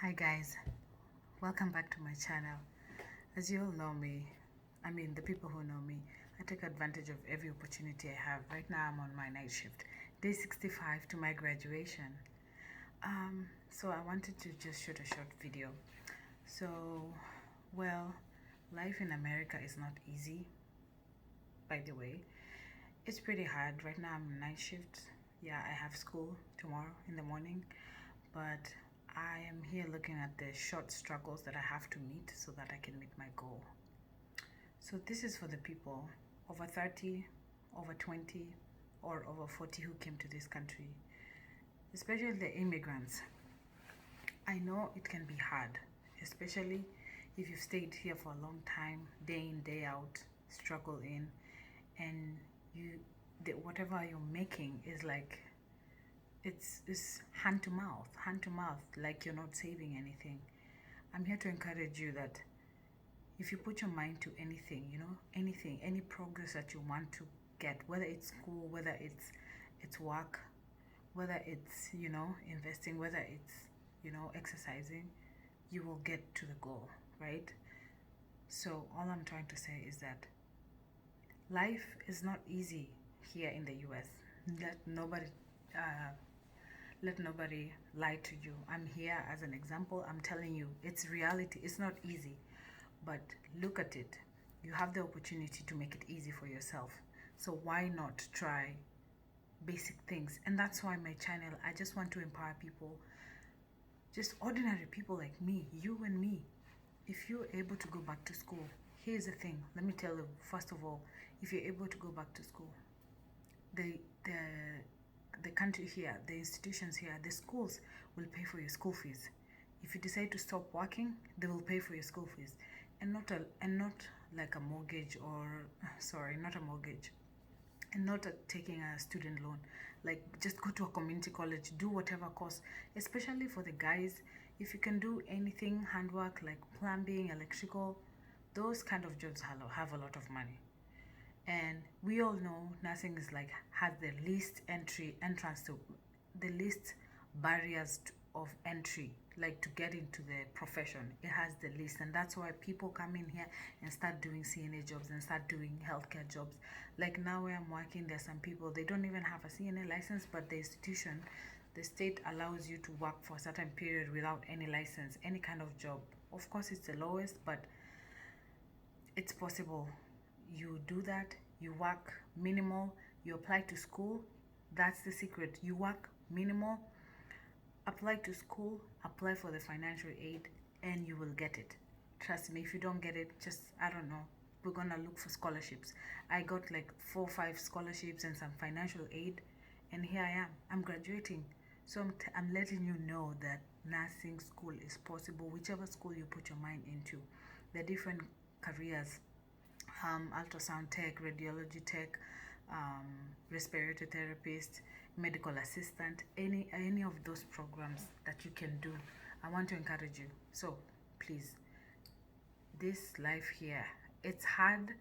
Hi guys, welcome back to my channel. As you all know me, the people who know me, I take advantage of every opportunity I have. Right now I'm on my night shift, day 65 to my graduation. So I wanted to just shoot a short video. So, well, life in America is not easy, by the way. It's pretty hard. Right now I'm on night shift. Yeah, I have school tomorrow in the morning, but I am here looking at the short struggles that I have to meet so that I can meet my goal. So this is for the people over 30, over 20, or over 40 who came to this country, especially the immigrants. I know it can be hard, especially if you've stayed here for a long time, day in, day out, struggle in, and whatever you're making is like it's hand to mouth, like you're not saving anything. I'm here to encourage you that if you put your mind to anything, anything, any progress that you want to get, whether it's school, whether it's work, whether it's, investing, whether it's, exercising, you will get to the goal, right? So all I'm trying to say is that life is not easy here in the US. Let nobody uh, let nobody lie to you. I'm here as an example. I'm telling you, it's reality. It's not easy, but look at it. You have the opportunity to make it easy for yourself. So why not try basic things? And that's why my channel, I just want to empower people, just ordinary people like me, you and me. If you're able to go back to school, here's the thing. Let me tell you, first of all, if you're able to go back to school, the country here, the institutions here, the schools will pay for your school fees. If you decide to stop working, they will pay for your school fees, and not like a mortgage, or sorry, not a mortgage, and not taking a student loan. Like, just go to a community college, do whatever course, especially for the guys. If you can do anything handwork like plumbing, electrical, those kind of jobs have a lot of money. And we all know nursing is like has the least entrance to the least barriers of entry, like to get into the profession. It has the least, and that's why people come in here and start doing CNA jobs and start doing healthcare jobs. Like now where I'm working, there's some people, they don't even have a CNA license, but the institution, the state allows you to work for a certain period without any license, any kind of job. Of course it's the lowest, but it's possible. You do that, you work minimal, you apply to school. That's the secret. You work minimal, apply to school, apply for the financial aid, and you will get it. Trust me. If you don't get it, just, I don't know, we're gonna look for scholarships. I got like 4 or 5 scholarships and some financial aid, and here I am. I'm graduating. So I'm letting you know that nursing school is possible, whichever school you put your mind into. There are different careers, ultrasound tech, radiology tech, respiratory therapist, medical assistant, any of those programs that you can do. I want to encourage you. So please, this life here, it's hard,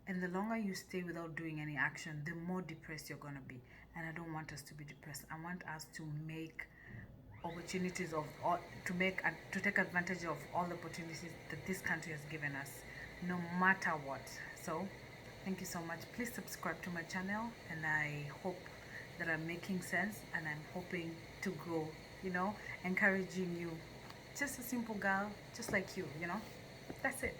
and the longer you stay without doing any action, the more depressed you're gonna be. And I don't want us to be depressed. I want us to make opportunities of all, to take advantage of all the opportunities that this country has given us, no matter what. So thank you so much. Please subscribe to my channel, and I hope that I'm making sense, and I'm hoping to grow, encouraging you. Just a simple girl, just like you. That's it.